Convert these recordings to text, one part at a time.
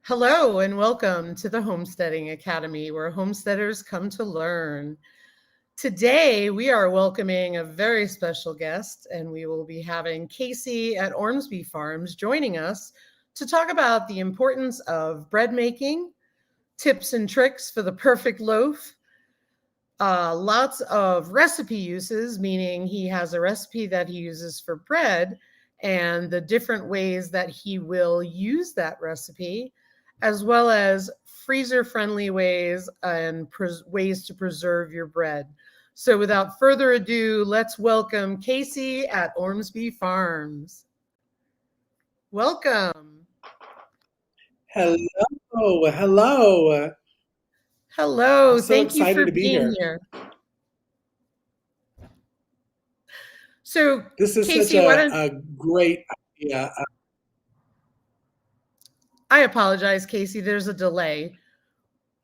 Hello and welcome to the Homesteading Academy, where homesteaders come to learn. Today, we are welcoming a very special guest, and we will be having Cayce at Ormsby Farms joining us to talk about the importance of bread making, tips and tricks for the perfect loaf, lots of recipe uses, meaning he has a recipe that he uses for bread and the different ways that he will use that recipe, as well as freezer-friendly ways and ways to preserve your bread. So without further ado, let's welcome Cayce at Ormsby Farms. Welcome. Hello, hello. I'm Hello, so thank you excited for to be being here. here. So This is Cayce, such why don't a great idea. I apologize, Cayce, there's a delay.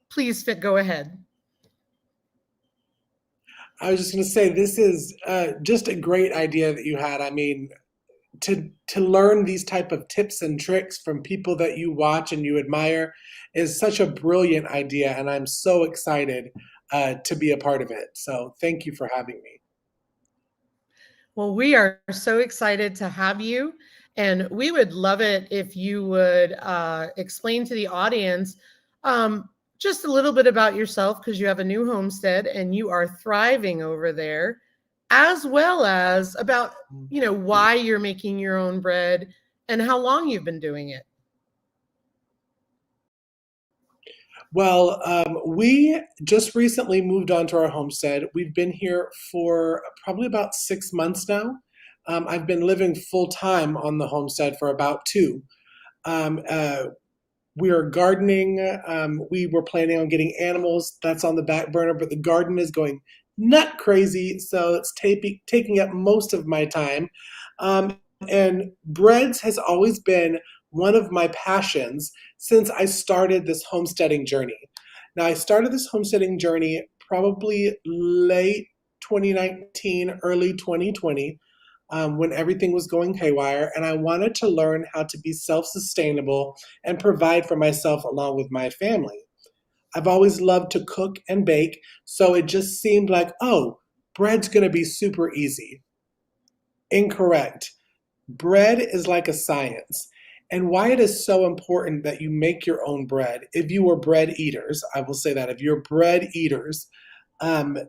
Please go ahead. I was just going to say, this is just a great idea that you had. I mean, to learn these type of tips and tricks from people that you watch and you admire is such a brilliant idea, and I'm so excited to be a part of it. So thank you for having me. Well, we are so excited to have you, and we would love it if you would explain to the audience just a little bit about yourself, because you have a new homestead and you are thriving over there, as well as about why you're making your own bread and how long you've been doing it. Well, we just recently moved onto our homestead. We've been here for probably about 6 months now. I've been living full time on the homestead for about two. Um, uh, we are gardening. We were planning on getting animals. That's on the back burner, but the garden is going nut crazy, so it's taking up most of my time. And breads has always been one of my passions since I started this homesteading journey. Now, I started this homesteading journey probably late 2019, early 2020, when everything was going haywire, and I wanted to learn how to be self sustainable and provide for myself along with my family. I've always loved to cook and bake, so it just seemed like, oh, bread's gonna be super easy. Incorrect. Bread is like a science. And why it is so important that you make your own bread, if you are bread eaters, I will say that if you're bread eaters,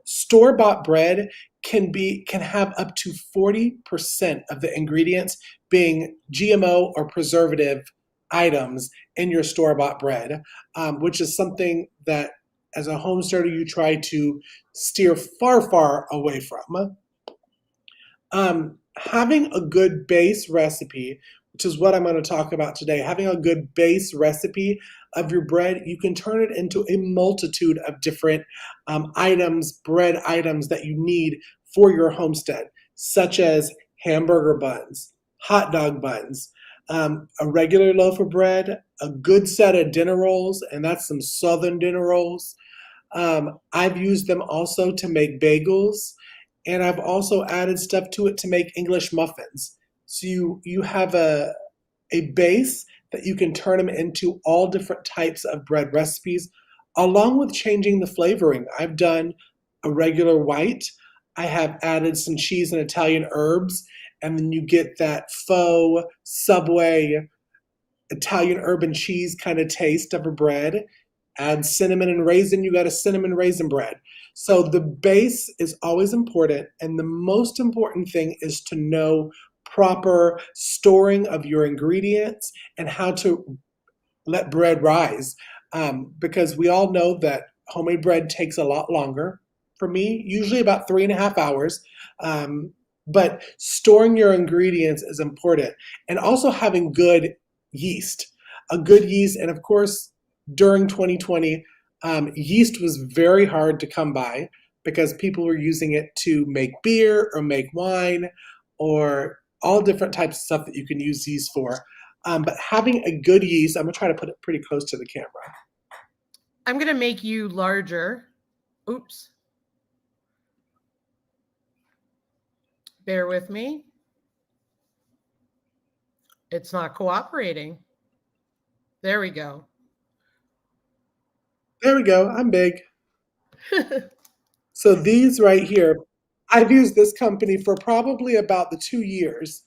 store-bought bread can have up to 40% of the ingredients being GMO or preservative items in your store-bought bread, which is something that as a homesteader you try to steer far, far away from. Having a good base recipe, which is what I'm going to talk about today, having a good base recipe of your bread, you can turn it into a multitude of different items, bread items that you need for your homestead, such as hamburger buns, hot dog buns, a regular loaf of bread, a good set of dinner rolls, and that's some southern dinner rolls. I've used them also to make bagels, and I've also added stuff to it to make English muffins. So you have a base that you can turn them into all different types of bread recipes, along with changing the flavoring. I've done a regular white. I have added some cheese and Italian herbs, and then you get that faux Subway Italian herb and cheese kind of taste of a bread. Add cinnamon and raisin, you got a cinnamon raisin bread. So the base is always important, and the most important thing is to know proper storing of your ingredients and how to let bread rise. Because we all know that homemade bread takes a lot longer. For me, usually about 3.5 hours. But storing your ingredients is important, and also having good yeast, a good yeast. And of course, during 2020, yeast was very hard to come by because people were using it to make beer or make wine or all different types of stuff that you can use yeast for. But having a good yeast, I'm gonna try to put it pretty close to the camera. I'm going to make you larger. Oops. Bear with me. It's not cooperating. There we go. There we go. I'm big. So these right here, I've used this company for probably about the 2 years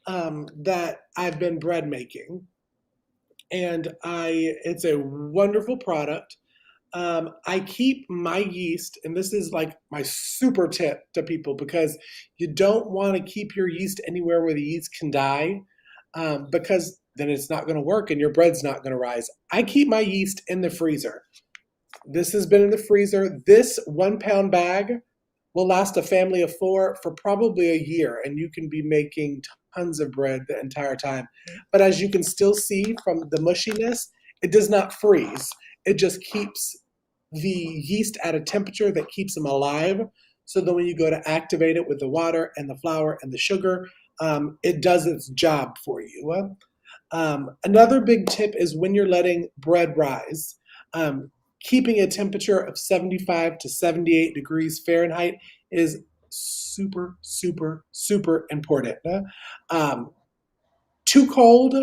that I've been bread making, and it's a wonderful product. I keep my yeast, and this is like my super tip to people because you don't want to keep your yeast anywhere where the yeast can die, because then it's not going to work and your bread's not going to rise. I keep my yeast in the freezer. This has been in the freezer. This 1 pound bag will last a family of four for probably a year, and you can be making tons of bread the entire time. But as you can still see from the mushiness, it does not freeze. It just keeps the yeast at a temperature that keeps them alive. So that when you go to activate it with the water and the flour and the sugar, it does its job for you. Another big tip is when you're letting bread rise, um, keeping a temperature of 75 to 78 degrees Fahrenheit is super, super, super important. Um, Too cold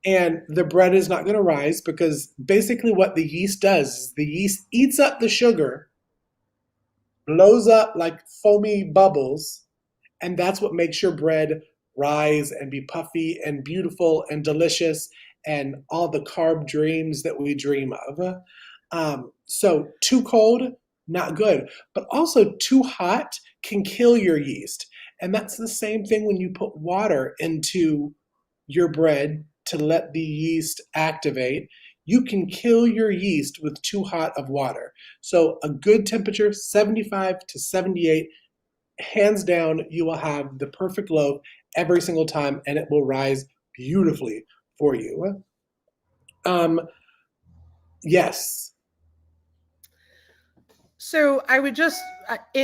and the bread is not going to rise because basically what the yeast does is the yeast eats up the sugar, blows up like foamy bubbles, and that's what makes your bread rise and be puffy and beautiful and delicious and all the carb dreams that we dream of. So too cold, not good. But also too hot can kill your yeast. And that's the same thing when you put water into your bread to let the yeast activate. You can kill your yeast with too hot of water. So a good temperature, 75 to 78, hands down, you will have the perfect loaf every single time and it will rise beautifully for you. Um, yes. So I would just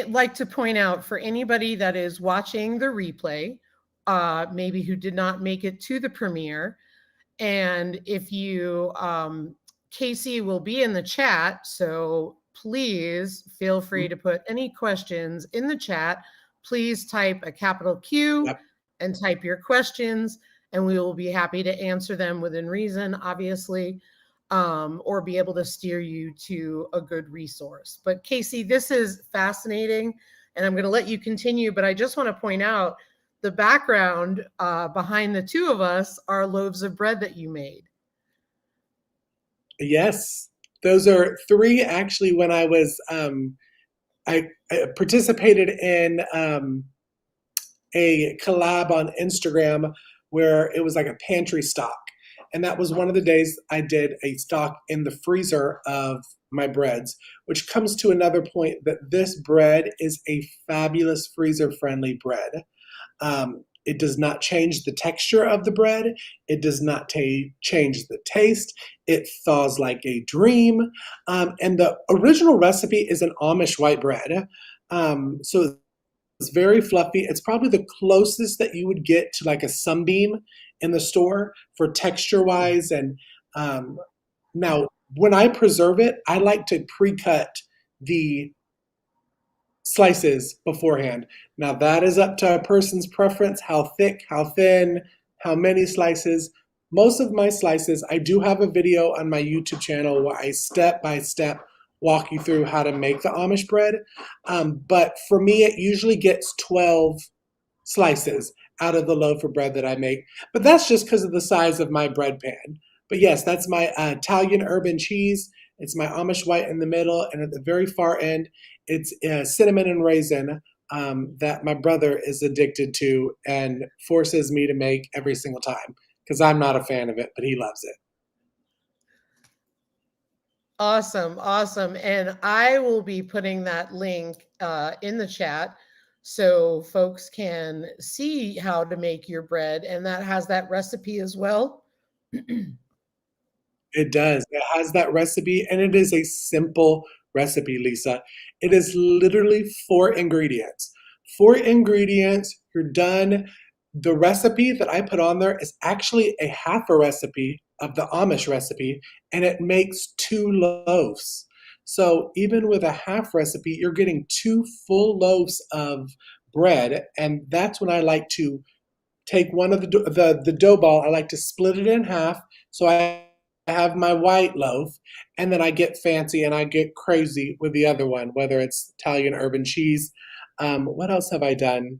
like to point out for anybody that is watching the replay, maybe who did not make it to the premiere, and if you, Casey will be in the chat, so please feel free to put any questions in the chat. Please type a capital Q Yep. and type your questions, and we will be happy to answer them within reason, obviously, or be able to steer you to a good resource. But Casey, this is fascinating, and I'm going to let you continue, but I just want to point out the background behind the two of us are loaves of bread that you made. Yes. Those are three actually when I participated in a collab on Instagram where it was like a pantry stock. And that was one of the days I did a stock in the freezer of my breads, which comes to another point that this bread is a fabulous freezer friendly bread. It does not change the texture of the bread. It does not change the taste. It thaws like a dream. And the original recipe is an Amish white bread. So it's very fluffy. It's probably the closest that you would get to like a sunbeam in the store for texture wise. And now, when I preserve it, I like to pre-cut the slices beforehand. Now, that is up to a person's preference, how thick, how thin, how many slices. Most of my slices, I do have a video on my YouTube channel where I step by step walk you through how to make the Amish bread. But for me, it usually gets 12 slices out of the loaf of bread that I make. But that's just because of the size of my bread pan. But yes, that's my Italian urban cheese. It's my Amish white in the middle, and at the very far end, it's cinnamon and raisin that my brother is addicted to and forces me to make every single time because I'm not a fan of it, but he loves it. Awesome, awesome. And I will be putting that link in the chat so folks can see how to make your bread, and that has that recipe as well. It does. It has that recipe, and it is a simple recipe, Lisa. It is literally 4 ingredients. 4 ingredients, you're done. The recipe that I put on there is actually a half a recipe of the Amish recipe, and it makes 2 loaves. So even with a half recipe, you're getting 2 full loaves of bread, and that's when I like to take one of the dough ball. I like to split it in half so I have my white loaf, and then I get fancy and I get crazy with the other one, whether it's Italian urban cheese. What else have I done?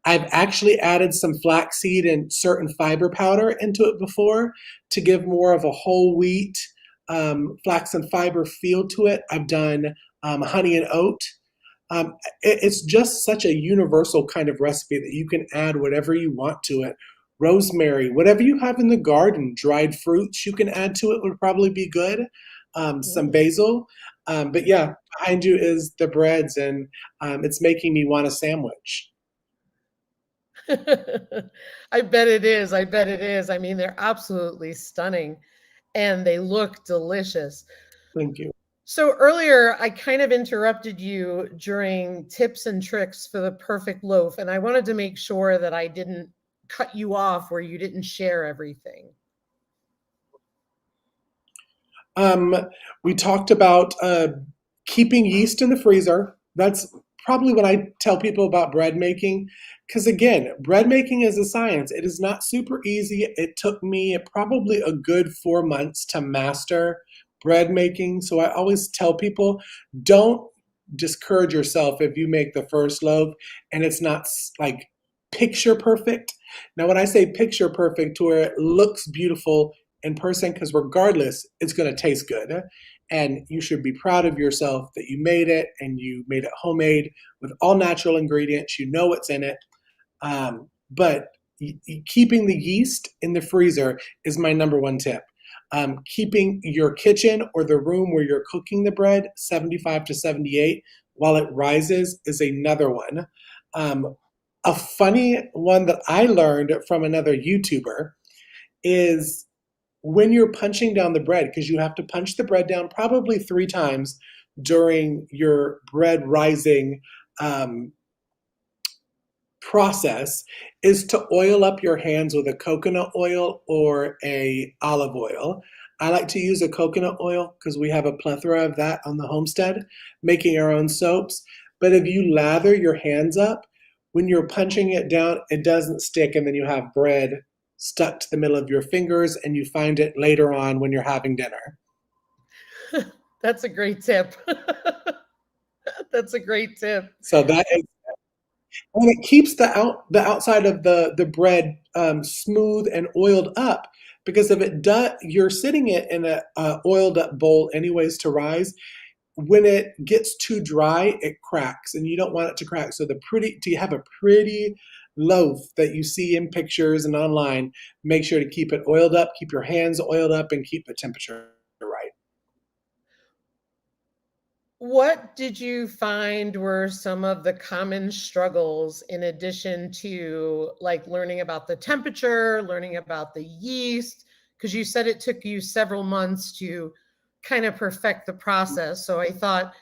I've actually added some flaxseed and certain fiber powder into it before to give more of a whole wheat flax and fiber feel to it. I've done honey and oat. It's just such a universal kind of recipe that you can add whatever you want to it. Rosemary, whatever you have in the garden, dried fruits you can add to it would probably be good. Some Mm. basil. But yeah, behind you is the breads, and it's making me want a sandwich. I bet it is. I bet it is. I mean, they're absolutely stunning and they look delicious. Thank you. So earlier, I kind of interrupted you during tips and tricks for the perfect loaf, and I wanted to make sure that I didn't cut you off where you didn't share everything. Um, we talked about keeping yeast in the freezer. That's probably what I tell people about bread making. Because again, bread making is a science. It is not super easy. It took me probably a good 4 months to master bread making. So I always tell people don't discourage yourself if you make the first loaf and it's not like picture perfect. Now, when I say picture perfect, to where it looks beautiful in person, because regardless, it's going to taste good. And you should be proud of yourself that you made it and you made it homemade with all natural ingredients. You know what's in it. But keeping the yeast in the freezer is my number one tip. Keeping your kitchen or the room where you're cooking the bread 75 to 78 while it rises is another one. A funny one that I learned from another YouTuber is when you're punching down the bread, because you have to punch the bread down probably 3 times during your bread rising um, process, is to oil up your hands with a coconut oil or a olive oil. I like to use a coconut oil because we have a plethora of that on the homestead, making our own soaps. But if you lather your hands up, when you're punching it down, it doesn't stick, and then you have bread stuck to the middle of your fingers, and you find it later on when you're having dinner. That's a great tip. That's a great tip. So that is, and it keeps the outside of the bread smooth and oiled up. Because if it does, you're sitting it in a oiled up bowl anyways to rise. When it gets too dry, it cracks, and you don't want it to crack. So to have a pretty loaf that you see in pictures and online, make sure to keep it oiled up, keep your hands oiled up, and keep the temperature right. What did you find were some of the common struggles in addition to like learning about the temperature, learning about the yeast? Because you said it took you several months to kind of perfect the process. So I thought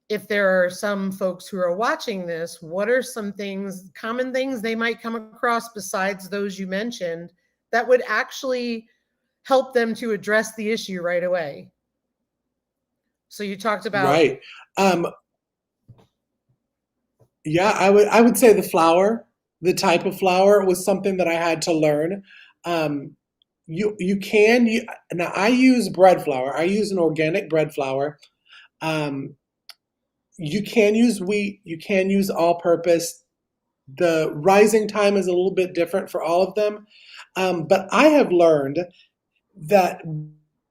if there are some folks who are watching this, what are some things, common things they might come across besides those you mentioned that would actually help them to address the issue right away? So you talked about, Right. Um, yeah, I would say the flour, the type of flour was something that I had to learn. Um, you can you now I use bread flour. I use an organic bread flour. Um, you can use wheat. You can use all-purpose. The rising time is a little bit different for all of them. But I have learned that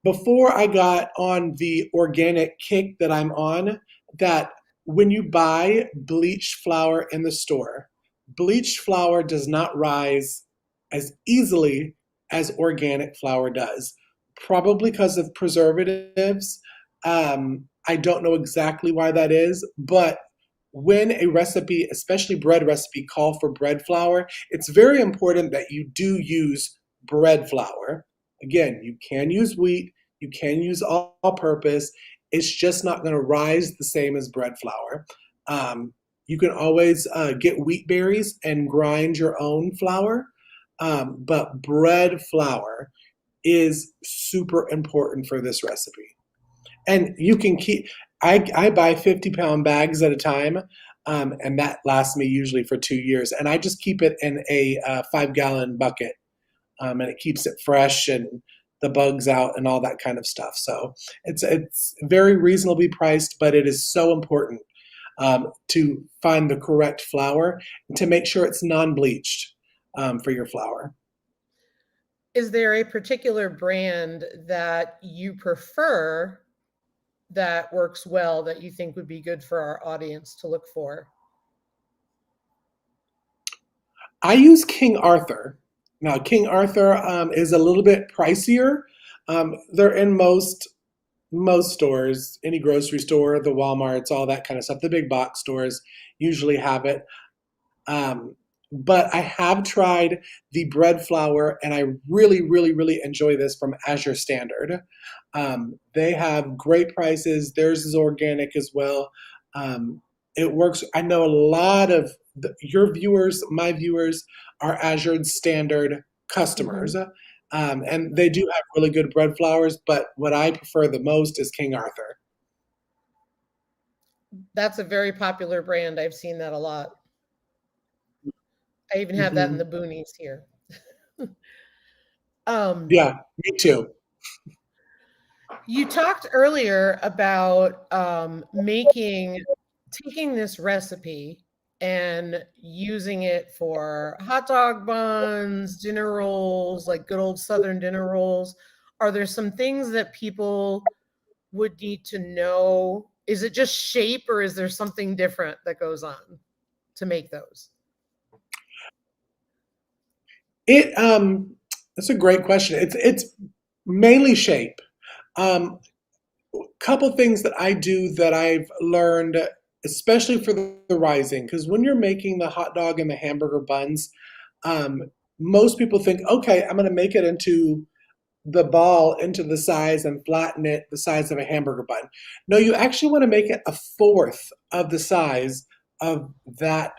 before I got on the organic kick that I'm on, that when you buy bleached flour in the store, bleached flour does not rise as easily as organic flour does, probably because of preservatives. I don't know exactly why that is, but when a recipe, especially bread recipe, call for bread flour, it's very important that you do use bread flour. Again, you can use wheat, you can use all-purpose. It's just not going to rise the same as bread flour. Um, you can always get wheat berries and grind your own flour, but bread flour is super important for this recipe. And you can keep, I buy 50-pound bags at a time, and that lasts me usually for 2 years. And I just keep it in a 5-gallon bucket, and it keeps it fresh. And the bugs out and all that kind of stuff. So it's very reasonably priced, but it is so important to find the correct flour and to make sure it's non-bleached for your flour. Is there a particular brand that you prefer that works well that you think would be good for our audience to look for? I use King Arthur. Now, King Arthur is a little bit pricier. They're in most stores, any grocery store, the Walmarts, all that kind of stuff. The big box stores usually have it. Um, but I have tried the bread flour, and I really, really, really enjoy this from Azure Standard. They have great prices. Theirs is organic as well. Um, it works. I know a lot of your viewers, my viewers, are Azure Standard customers. Mhm. And they do have really good bread flours, but what I prefer the most is King Arthur. That's a very popular brand. I've seen that a lot. I even have that in the Hmm. boonies here. Um, Yeah, me too. you talked earlier about taking this recipe and using it for hot dog buns, dinner rolls, like good old Southern dinner rolls. Are there some things that people would need to know? Is it just shape or is there something different that goes on to make those? It that's a great question. It's mainly shape. Couple things that I do that I've learned, especially for the rising, because when you're making the hot dog and the hamburger buns, um, most people think, okay, I'm going to make it into the ball into the size and flatten it the size of a hamburger bun. No, you actually want to make it a fourth of the size of that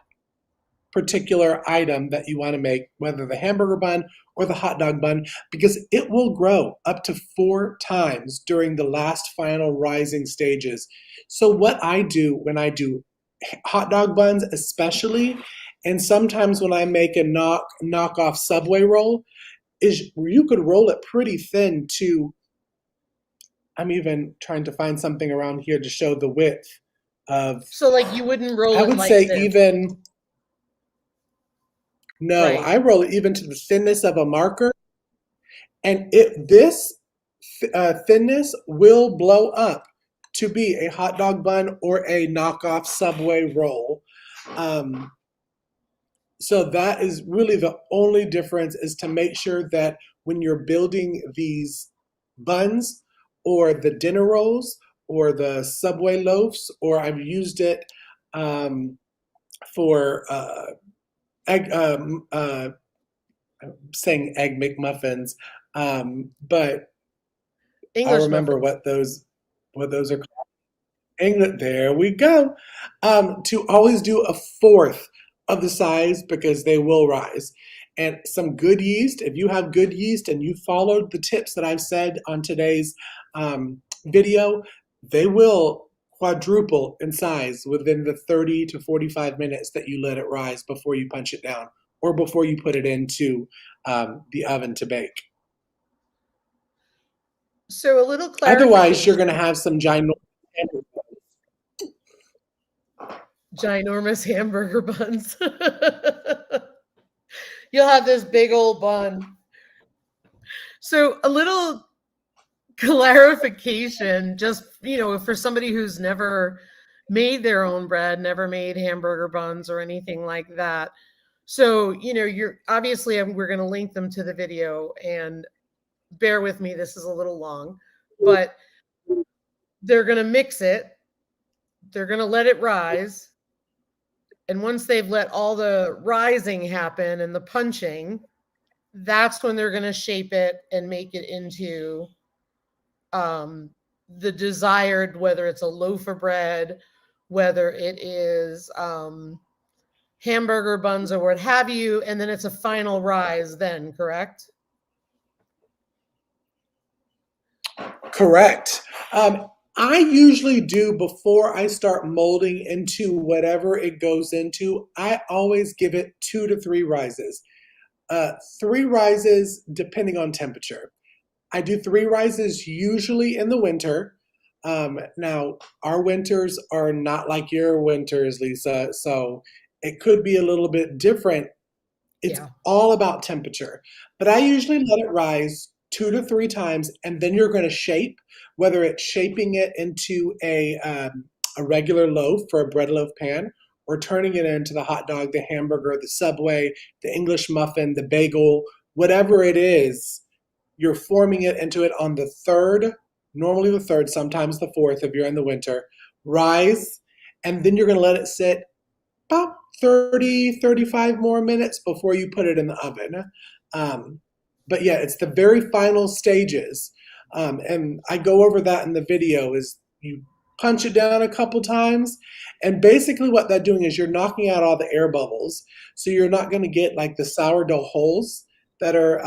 particular item that you want to make, whether the hamburger bun or the hot dog bun, because it will grow up to 4 times during the last final rising stages. So, what I do when I do hot dog buns, especially, and sometimes when I make a knockoff Subway roll, is you could roll it pretty thin to. I'm even trying to find something around here to show the width of. So like you wouldn't roll I it would like say this, even no, right? I roll it even to the thinness of a marker, and this thinness will blow up to be a hot dog bun or a knockoff Subway roll. Um, so that is really the only difference, is to make sure that when you're building these buns or the dinner rolls or the Subway loaves, or I've used it um, for egg, saying egg McMuffins, but I'll English remember muffins. what those are called. England, there we go. To always do a fourth of the size because they will rise. And some good yeast, if you have good yeast and you followed the tips that I've said on today's video, they will quadruple in size within the 30 to 45 minutes that you let it rise before you punch it down or before you put it into the oven to bake. So a little Otherwise, you're going to clarification. have some ginormous. Ginormous hamburger buns. You'll have this big old bun. So a little clarification, just for somebody who's never made their own bread, never made hamburger buns or anything like that. So, you're obviously, we're going to link them to the video, and bear with me, this is a little long, but they're going to mix it, they're going to let it rise, and once they've let all the rising happen and the punching, that's when they're going to shape it and make it into um, the desired, whether it's a loaf of bread, whether it is hamburger buns or what have you, and then it's a final rise then, correct? Correct. I usually do, before I start molding into whatever it goes into, I always give it 2 to 3 rises. 3 rises depending on temperature. I do 3 rises usually in the winter. Now, our winters are not like your winters, Lisa, so it could be a little bit different. It's Yeah. all about temperature. But I usually let it rise 2 to 3 times, and then you're going to shape, whether it's shaping it into a regular loaf for a bread loaf pan, or turning it into the hot dog, the hamburger, the Subway, the English muffin, the bagel, whatever it is, you're forming it into it on the third, normally the third, sometimes the fourth if you're in the winter, rise, and then you're going to let it sit about 30, 35 more minutes before you put it in the oven. Um, but yeah, it's the very final stages. And I go over that in the video is you punch it down a couple times. And basically what that's doing is you're knocking out all the air bubbles. So you're not going to get like the sourdough holes that are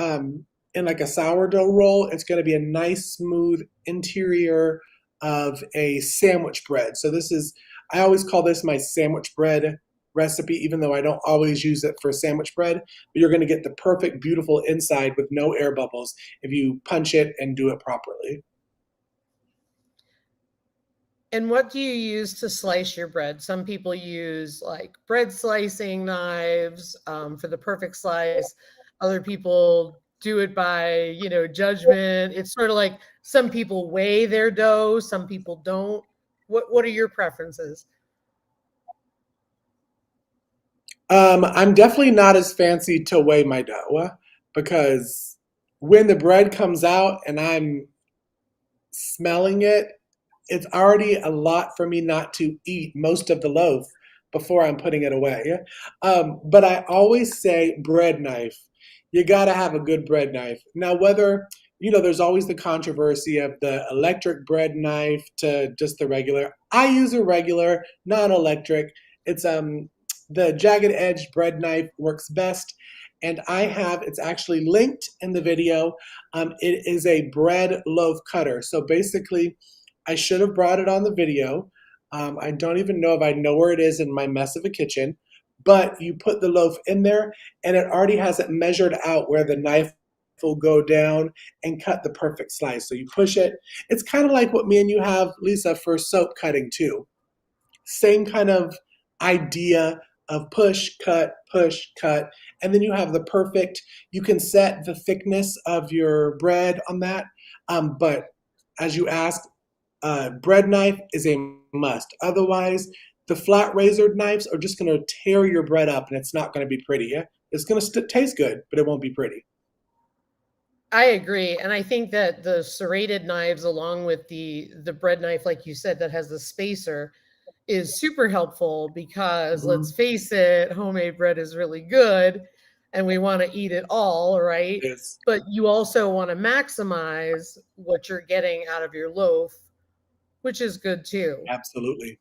in like a sourdough roll. It's going to be a nice smooth interior of a sandwich bread. So this is, I always call this my sandwich bread recipe, even though I don't always use it for sandwich bread. But you're going to get the perfect, beautiful inside with no air bubbles if you punch it and do it properly. And what do you use to slice your bread? Some people use like bread slicing knives for the perfect slice. Other people do it by, judgment. It's sort of like some people weigh their dough, some people don't. What are your preferences? I'm definitely not as fancy to weigh my dough because when the bread comes out and I'm smelling it, it's already a lot for me not to eat most of the loaf before I'm putting it away. But I always say bread knife. You got to have a good bread knife. Now, whether, there's always the controversy of the electric bread knife to just the regular. I use a regular, non electric. It's the jagged edge bread knife works best. And it's actually linked in the video. It is a bread loaf cutter. So basically, I should have brought it on the video. I don't even know if I know where it is in my mess of a kitchen, but you put the loaf in there and it already has it measured out where the knife will go down and cut the perfect slice. So you push it. It's kind of like what me and you have, Lisa, for soap cutting too. Same kind of idea of push, cut, and then you have the perfect, you can set the thickness of your bread on that. But as you asked, bread knife is a must. Otherwise, the flat razored knives are just going to tear your bread up and it's not going to be pretty. Yeah? It's going to taste good, but it won't be pretty. I agree, and I think that the serrated knives, along with the bread knife, like you said, that has the spacer, is super helpful because let's Mhm. face it, homemade bread is really good, and we want to eat it all, right? It is. But you also want to maximize what you're getting out of your loaf, which is good too. Absolutely.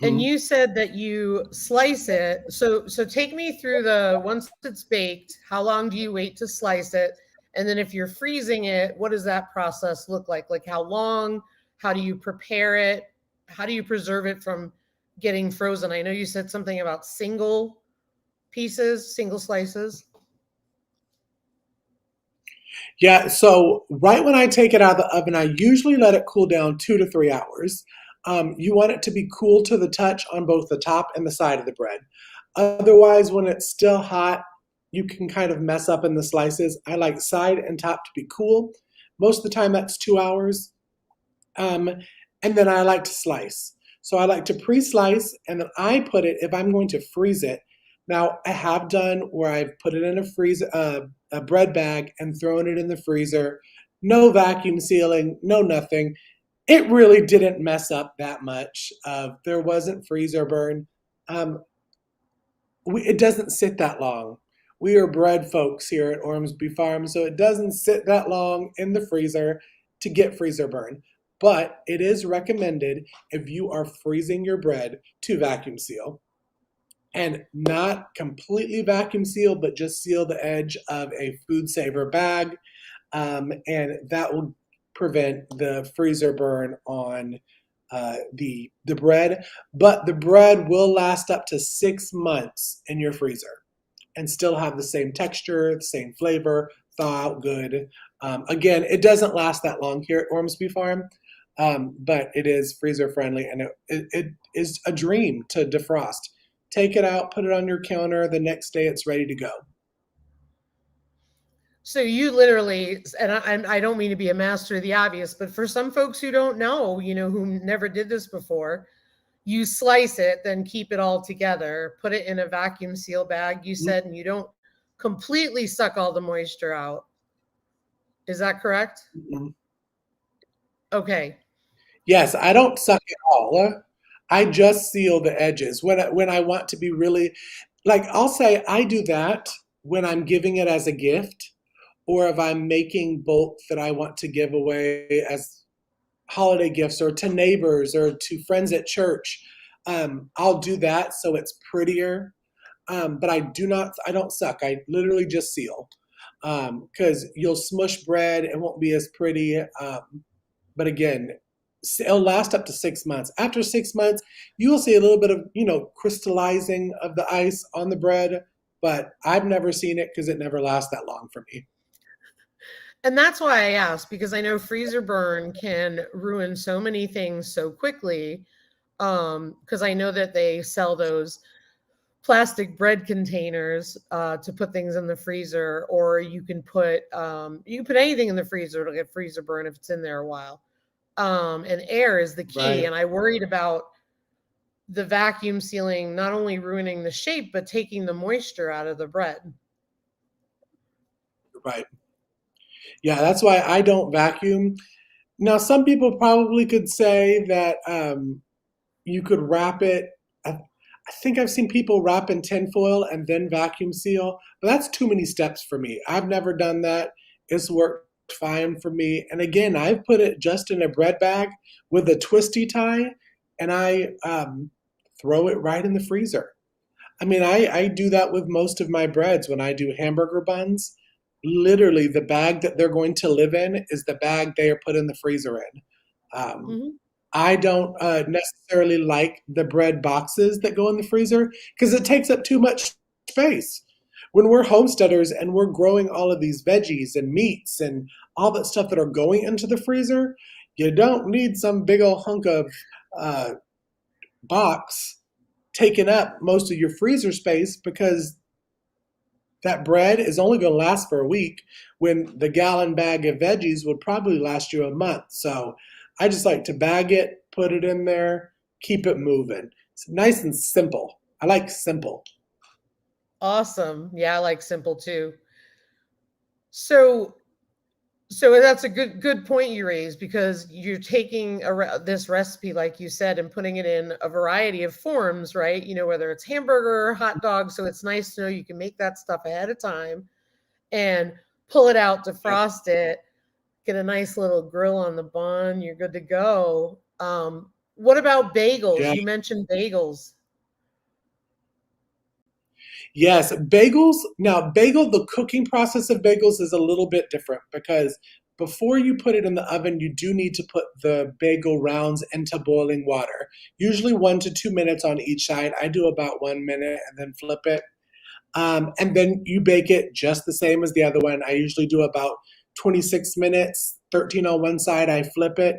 And Hmm. you said that you slice it. So take me through the once it's baked, how long do you wait to slice it? And then if you're freezing it, what does that process look like? Like how long? How do you prepare it? How do you preserve it from getting frozen? I know you said something about single pieces, single slices. Yeah, so right when I take it out of the oven, I usually let it cool down 2 to 3 hours. You want it to be cool to the touch on both the top and the side of the bread. Otherwise, when it's still hot, you can kind of mess up in the slices. I like side and top to be cool. Most of the time, that's 2 hours. Um, and then I like to slice. So I like to pre-slice and then I put it, if I'm going to freeze it. Now I have done where I've put it in a bread bag and thrown it in the freezer. No vacuum sealing, no nothing. It really didn't mess up that much. There wasn't freezer burn. Um, it doesn't sit that long. We are bread folks here at Ormsby Farms, so it doesn't sit that long in the freezer to get freezer burn. But it is recommended if you are freezing your bread to vacuum seal and not completely vacuum seal, but just seal the edge of a food saver bag, and that will prevent the freezer burn on the bread. But the bread will last up to 6 months in your freezer and still have the same texture, the same flavor, thaw out good. Again, it doesn't last that long here at Ormsby Farm, but it is freezer friendly, and it is a dream to defrost. Take it out, put it on your counter. The next day, it's ready to go. So you literally, and I don't mean to be a master of the obvious, but for some folks who don't know, who never did this before, you slice it, then keep it all together, put it in a vacuum seal bag, you said, and you don't completely suck all the moisture out. Is that correct? Mm-hmm. Okay. Yes, I don't suck it all. I just seal the edges when I want to be really like I'll say I do that when I'm giving it as a gift or if I'm making bulk that I want to give away as holiday gifts or to neighbors or to friends at church. I'll do that so it's prettier. But I don't suck. I literally just seal because you'll smush bread. It won't be as pretty. But again, it'll last up to 6 months. After 6 months, you will see a little bit of, crystallizing of the ice on the bread, but I've never seen it because it never lasts that long for me. And that's why I asked, because I know freezer burn can ruin so many things so quickly. Because I know that they sell those plastic bread containers to put things in the freezer, or you can put anything in the freezer to get freezer burn if it's in there a while. And air is the key. Right, And I worried about the vacuum sealing not only ruining the shape, but taking the moisture out of the bread. right. Yeah, that's why I don't vacuum. Now, some people probably could say that you could wrap it. I think I've seen people wrap in tinfoil and then vacuum seal, but that's too many steps for me. I've never done that. It's worked fine for me. And again, I've put it just in a bread bag with a twisty tie, and I throw it right in the freezer. I mean, I do that with most of my breads when I do hamburger buns. Literally, the bag that they're going to live in is the bag they are put in the freezer in. Um, Mhm. I don't necessarily like the bread boxes that go in the freezer because it takes up too much space. When we're homesteaders and we're growing all of these veggies and meats and all that stuff that are going into the freezer, you don't need some big old hunk of uh, box taking up most of your freezer space because that bread is only going to last for a week when the gallon bag of veggies would probably last you a month. So I just like to bag it, put it in there, keep it moving. It's nice and simple. I like simple. Awesome. Yeah, I like simple too. So so that's a good point you raised, because you're taking this recipe, like you said, and putting it in a variety of forms, right? Whether it's hamburger or hot dog. So it's nice to know you can make that stuff ahead of time and pull it out, Right. defrost it, get a nice little grill on the bun. You're good to go. What about bagels? Yeah. You mentioned bagels. Yes, bagels. Now, the cooking process of bagels is a little bit different because before you put it in the oven, you do need to put the bagel rounds into boiling water, usually 1 to 2 minutes on each side. I do about 1 minute and then flip it. And then you bake it just the same as the other one. I usually do about 26 minutes, 13 on one side, I flip it.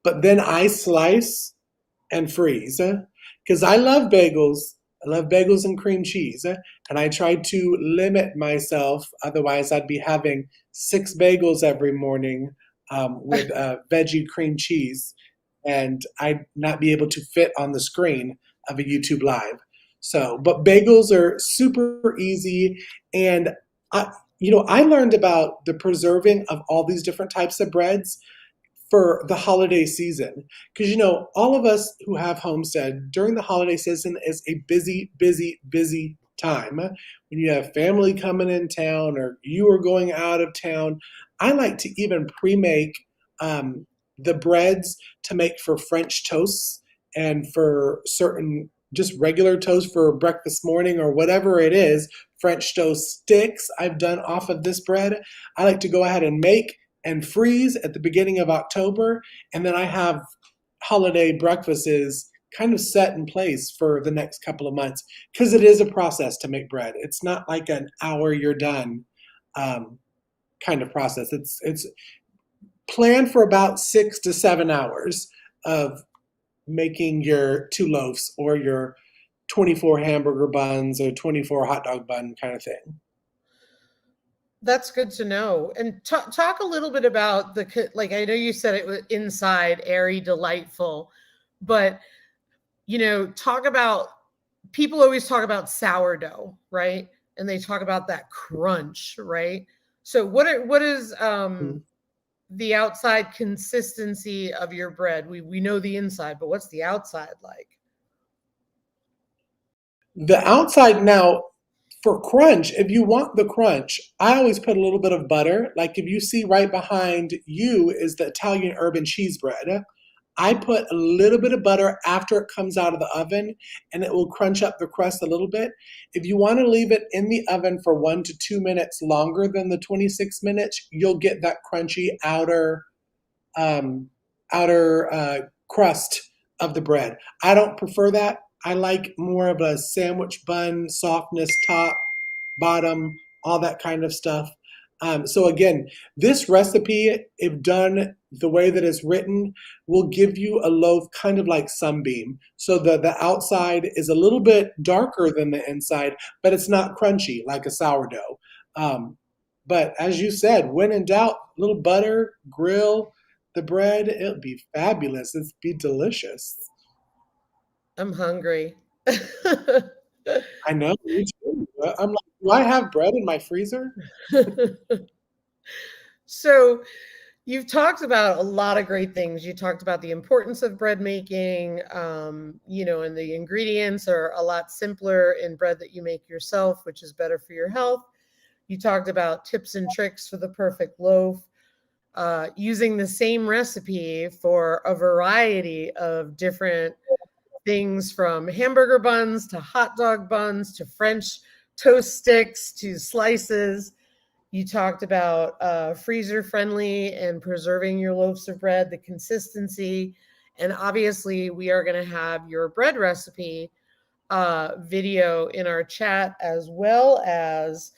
But then I slice and freeze because I love bagels. I love bagels and cream cheese. And I try to limit myself. Otherwise, I'd be having 6 bagels every morning with veggie cream cheese, and I'd not be able to fit on the screen of a YouTube Live. So, but bagels are super easy. And I learned about the preserving of all these different types of breads for the holiday season. Because, all of us who have homestead during the holiday season is a busy, busy, busy time. When you have family coming in town or you are going out of town, I like to even pre make the breads to make for French toasts and for certain just regular toast for breakfast morning or whatever it is. French toast sticks I've done off of this bread. I like to go ahead and make and freeze at the beginning of October. And then I have holiday breakfasts kind of set in place for the next couple of months because it is a process to make bread. It's not like an hour you're done. kind of process. It's planned for about 6 to 7 hours of making your 2 loaves or your 24 hamburger buns or 24 hot dog bun kind of thing. That's good to know. And talk a little bit about like, I know you said it was inside, airy, delightful, but talk about, people always talk about sourdough, right? And they talk about that crunch, right? So what is Mhm. the outside consistency of your bread? We know the inside, but what's the outside like? The outside now, for crunch, if you want the crunch, I always put a little bit of butter. Like if you see right behind you is the Italian urban cheese bread. I put a little bit of butter after it comes out of the oven and it will crunch up the crust a little bit. If you want to leave it in the oven for 1 to 2 minutes longer than the 26 minutes, you'll get that crunchy um, outer crust of the bread. I don't prefer that. I like more of a sandwich bun, softness, top, bottom, all that kind of stuff. So again, this recipe, if done the way that it's written, will give you a loaf kind of like sunbeam. So the outside is a little bit darker than the inside, but it's not crunchy like a sourdough. Um, but as you said, when in doubt, a little butter, grill the bread, it'll be fabulous. It'll be delicious. I'm hungry. I know, me too. I'm like, do I have bread in my freezer? So you've talked about a lot of great things. You talked about the importance of bread making, and the ingredients are a lot simpler in bread that you make yourself, which is better for your health. You talked about tips and tricks for the perfect loaf, using the same recipe for a variety of different things, from hamburger buns to hot dog buns to French toast sticks to slices. You talked about freezer friendly and preserving your loaves of bread, the consistency. And obviously, we are going to have your bread recipe video in our chat, as well as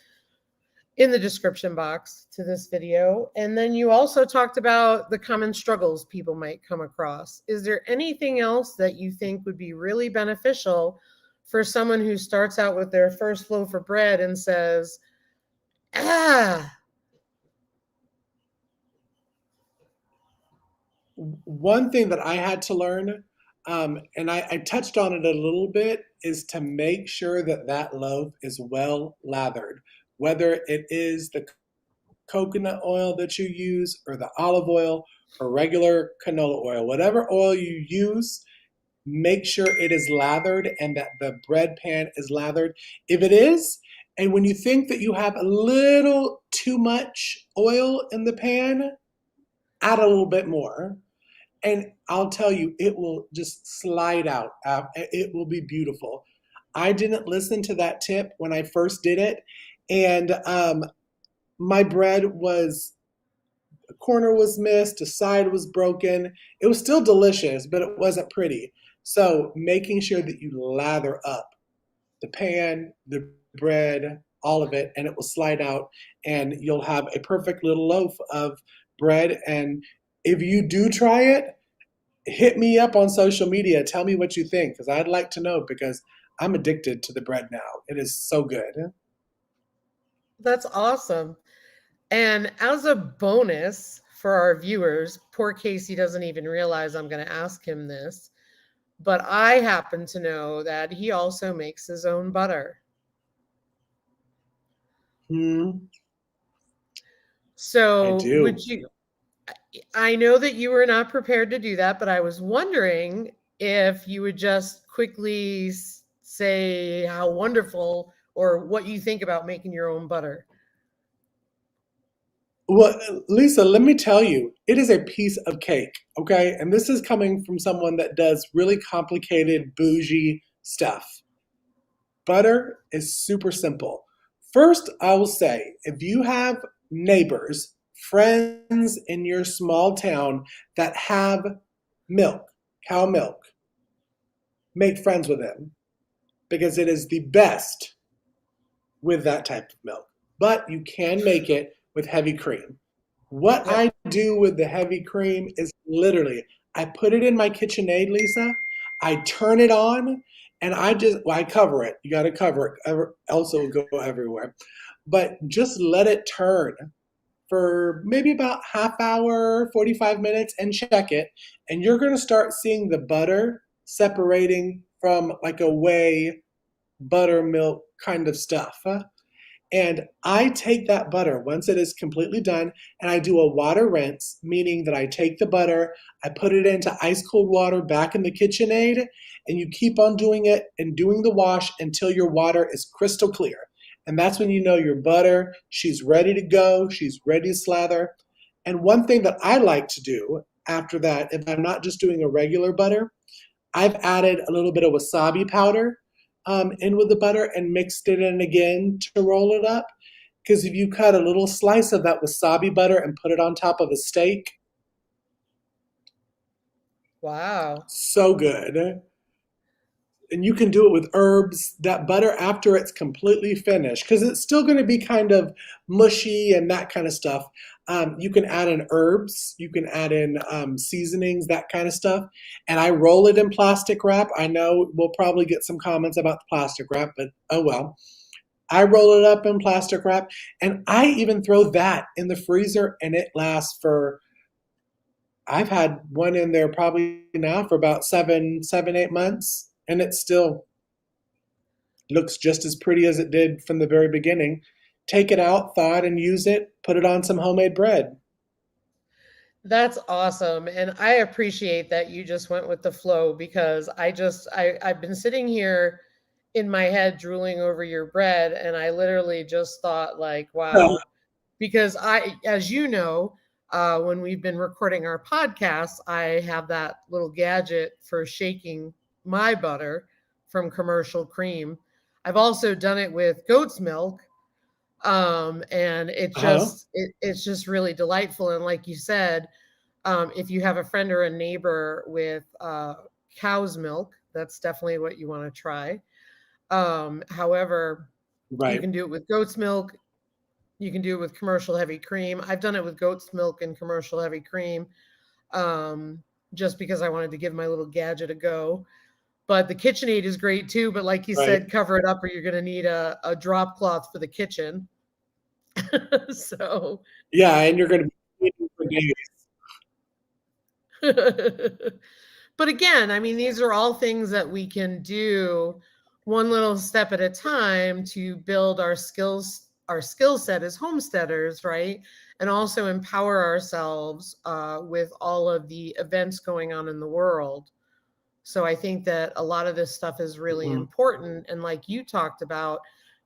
in the description box to this video. And then you also talked about the common struggles people might come across. Is there anything else that you think would be really beneficial for someone who starts out with their first loaf of bread and says, ah, One thing that I had to learn, and I touched on it a little bit, is to make sure that that loaf is well lathered, whether it is the coconut oil that you use or the olive oil or regular canola oil, whatever oil you use, make sure it is lathered and that the bread pan is lathered. If it is, and when you think that you have a little too much oil in the pan, add a little bit more. And I'll tell you, it will just slide out. It will be beautiful. I didn't listen to that tip when I first did it, and my bread was, a corner was missed, a side was broken. It was still delicious, but it wasn't pretty. So making sure that you lather up the pan, the bread, all of it, and it will slide out, and you'll have a perfect little loaf of bread. And if you do try it, hit me up on social media. Tell me what you think, because I'd like to know, because I'm addicted to the bread now. It is so good. that's awesome. And as a bonus for our viewers, poor Casey doesn't even realize I'm going to ask him this, but I happen to know that he also makes his own butter. Hmm, I So, do. I know that you were not prepared to do that, but I was wondering if you would just quickly say how wonderful or what you think about making your own butter. Well, Lisa, let me tell you, it is a piece of cake, okay? And this is coming from someone that does really complicated, bougie stuff. Butter is super simple. First, I will say, if you have neighbors, friends in your small town that have milk, cow milk, make friends with them, because it is the best with that type of milk. But you can make it with heavy cream. What Yep. I do with the heavy cream is literally, I put it in my KitchenAid, Lisa. I turn it on, and I cover it. You got to cover it, else it will go everywhere. But just let it turn for maybe about half hour, 45 minutes, and check it. And you're going to start seeing the butter separating from like a whey buttermilk kind of stuff. And I take that butter once it is completely done and I do a water rinse, meaning that I take the butter, I put it into ice cold water back in the KitchenAid, and you keep on doing it and doing the wash until your water is crystal clear. And that's when you know your butter, she's ready to go, she's ready to slather. And one thing that I like to do after that, if I'm not just doing a regular butter, I've added a little bit of wasabi powder in with the butter and mixed it in again to roll it up. Because if you cut a little slice of that wasabi butter and put it on top of a steak, Wow. so good. And you can do it with herbs, that butter after it's completely finished, because it's still going to be kind of mushy and that kind of stuff. You can add in herbs, you can add in seasonings, that kind of stuff. And I roll it in plastic wrap. I know we'll probably get some comments about the plastic wrap, but oh well. I roll it up in plastic wrap, and I even throw that in the freezer, and it lasts for. I've had one in there probably now for about 8 months, and it still looks just as pretty as it did from the very beginning. Take it out, thaw it, and use it. Put it on some homemade bread. That's awesome. And I appreciate that you just went with the flow because I've been sitting here in my head drooling over your bread and I literally just thought like, wow, because as you know, when we've been recording our podcast, I have that little gadget for shaking my butter from commercial cream. I've also done it with goat's milk, and Uh-huh. it's just really delightful. And like you said, if you have a friend or a neighbor with cow's milk, that's definitely what you want to try. However, you Right. can do it with goat's milk. You can do it with commercial heavy cream. I've done it with goat's milk and commercial heavy cream, um, just because I wanted to give my little gadget a go. But the KitchenAid is great too. But like you Right. said, cover it up or you're going to need a drop cloth for the kitchen. So, Yeah, and you're going to be eating for days. but again, I mean, these are all things that we can do one little step at a time to build our skill set as homesteaders, right? And also empower ourselves with all of the events going on in the world. So I think that a lot of this stuff is really Mhm. important. And like you talked about,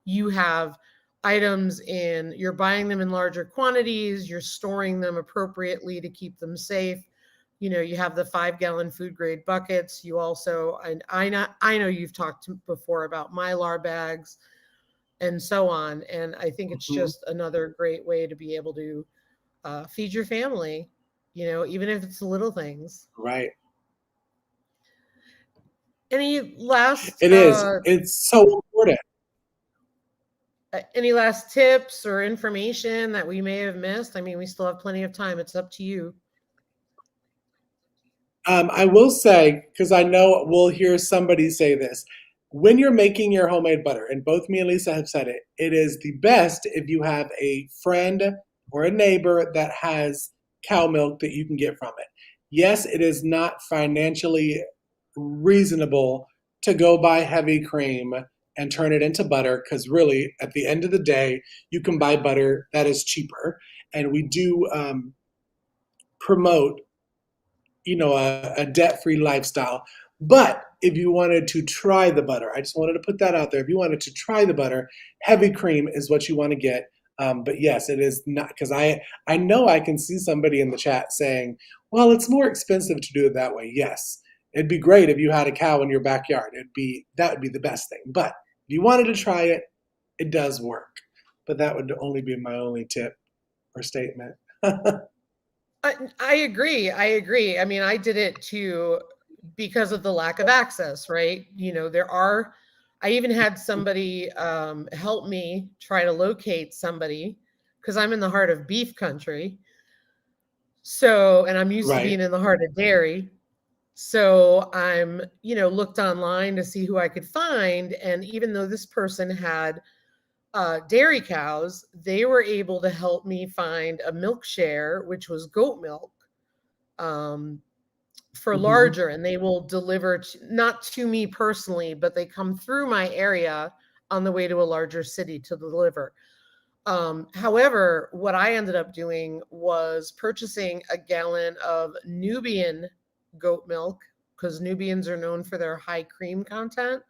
you have items you're buying them in larger quantities, you're storing them appropriately to keep them safe. You know, you have the 5 gallon food grade buckets. You also, and I know you've talked before about Mylar bags and so on. And I think it's Mhm. just another great way to be able to feed your family, you know, even if it's the little things. Right. Any last It is. It's so important. any last tips or information that we may have missed? I mean, we still have plenty of time. It's up to you. I will say, because I know we'll hear somebody say this, when you're making your homemade butter, and both me and Lisa have said it, it is the best if you have a friend or a neighbor that has cow milk that you can get from it. Yes, it is not financially reasonable to go buy heavy cream and turn it into butter because really, at the end of the day, you can buy butter that is cheaper. And we do promote a debt-free lifestyle. But if you wanted to try the butter, I just wanted to put that out there. If you wanted to try the butter, heavy cream is what you want to get. But yes, it is not because I know I can see somebody in the chat saying, "Well, it's more expensive to do it that way." Yes, it'd be great if you had a cow in your backyard. That would be the best thing. But if you wanted to try it, it does work. But that would only be my only tip or statement. I agree. I agree. I mean, I did it too because of the lack of access, right? You know, I even had somebody help me try to locate somebody because I'm in the heart of beef country. So, and I'm used to Right. being in the heart of dairy. So I'm, looked online to see who I could find. And even though this person had dairy cows, they were able to help me find a milk share, which was goat milk, um, for Hmm. larger. And they will deliver not to me personally, but they come through my area on the way to a larger city to deliver. However, what I ended up doing was purchasing a gallon of Nubian goat milk, because Nubians are known for their high cream content.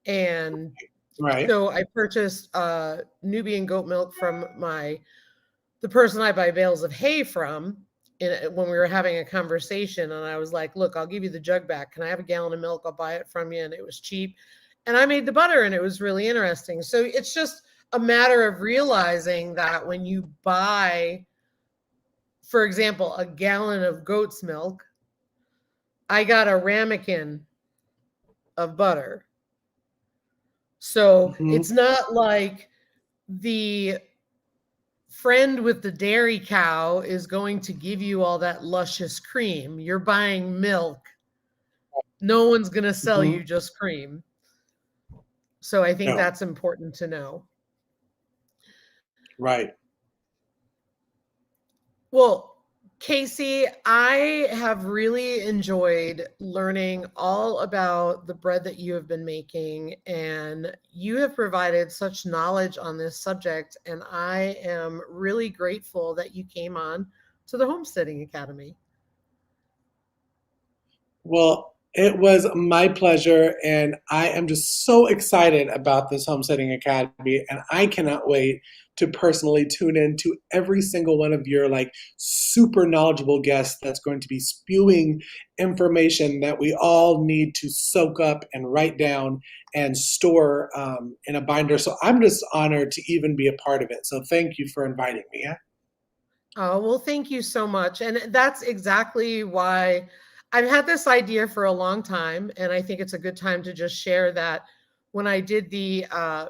And Right. so I purchased Nubian goat milk from the person I buy bales of hay from, when we were having a conversation. And I was like, look, I'll give you the jug back. Can I have a gallon of milk? I'll buy it from you. And it was cheap. And I made the butter, and it was really interesting. So it's just a matter of realizing that when you buy, for example, a gallon of goat's milk, I got a ramekin of butter. So Hmm. it's not like the friend with the dairy cow is going to give you all that luscious cream. You're buying milk. No one's going to sell Hmm. you just cream. So I think No. that's important to know. Right. Well, Casey, I have really enjoyed learning all about the bread that you have been making, and you have provided such knowledge on this subject. And I am really grateful that you came on to the Homesteading Academy. Well, it was my pleasure, and I am just so excited about this Homesteading Academy, and I cannot wait to personally tune in to every single one of your like super knowledgeable guests that's going to be spewing information that we all need to soak up and write down and store in a binder. So I'm just honored to even be a part of it. So thank you for inviting me. Yeah? Oh, well, thank you so much. And that's exactly why I've had this idea for a long time. And I think it's a good time to just share that when I did the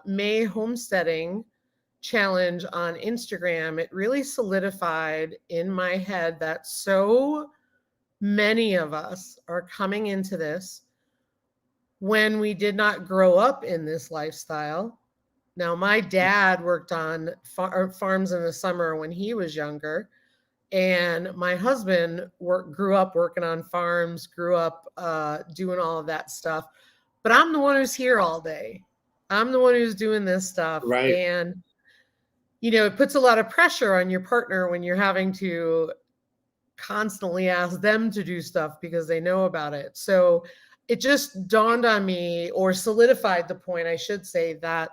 May homesteading challenge on Instagram, it really solidified in my head that so many of us are coming into this when we did not grow up in this lifestyle. Now, my dad worked on farms in the summer when he was younger, and my husband grew up working on farms, grew up doing all of that stuff. But I'm the one who's here all day. I'm the one who's doing this stuff. Right. And, it puts a lot of pressure on your partner when you're having to constantly ask them to do stuff because they know about it. So it just dawned on me, or solidified the point, I should say, that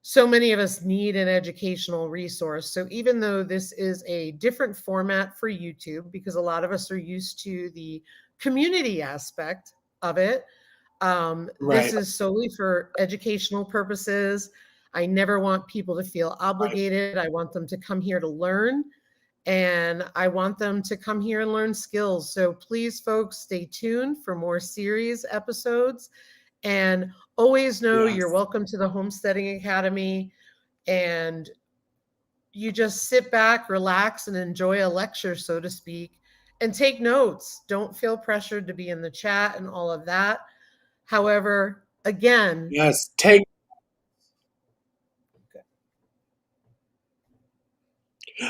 so many of us need an educational resource. So even though this is a different format for YouTube, because a lot of us are used to the community aspect of it, this Right. is solely for educational purposes. I never want people to feel Right. obligated. I want them to come here to learn, and I want them to come here and learn skills. So please, folks, stay tuned for more series episodes. And always know you're Yes. welcome to the Homesteading Academy. And you just sit back, relax, and enjoy a lecture, so to speak, and take notes. Don't feel pressured to be in the chat and all of that. However, again, Yes. Take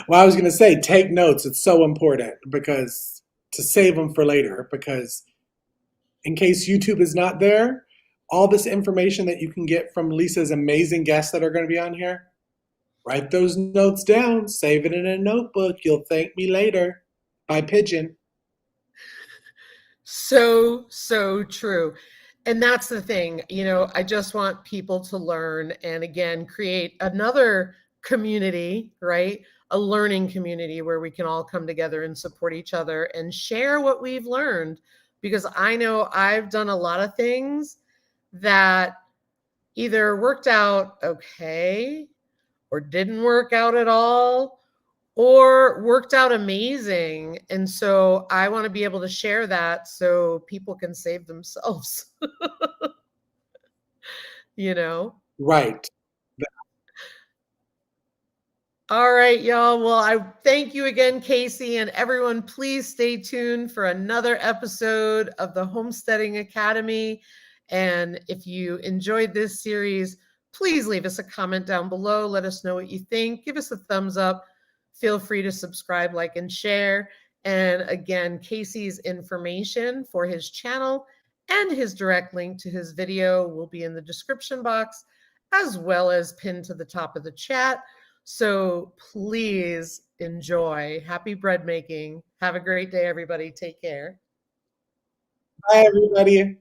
Well, I was going to say, take notes. It's so important because to save them for later, because in case YouTube is not there, all this information that you can get from Lisa's amazing guests that are going to be on here, write those notes down, save it in a notebook. You'll thank me later by pigeon. so true. And that's the thing, I just want people to learn, and again, create another community, right? A learning community where we can all come together and support each other and share what we've learned. Because I know I've done a lot of things that either worked out okay or didn't work out at all, or worked out amazing. And so I want to be able to share that so people can save themselves, you know? Right. All right, y'all. Well, I thank you again, Cayce, and everyone, please stay tuned for another episode of the Homesteading Academy. And if you enjoyed this series, please leave us a comment down below. Let us know what you think. Give us a thumbs up. Feel free to subscribe, like, and share. And again, Cayce's information for his channel and his direct link to his video will be in the description box, as well as pinned to the top of the chat. So please enjoy. Happy bread making. Have a great day, everybody. Take care. Bye, everybody.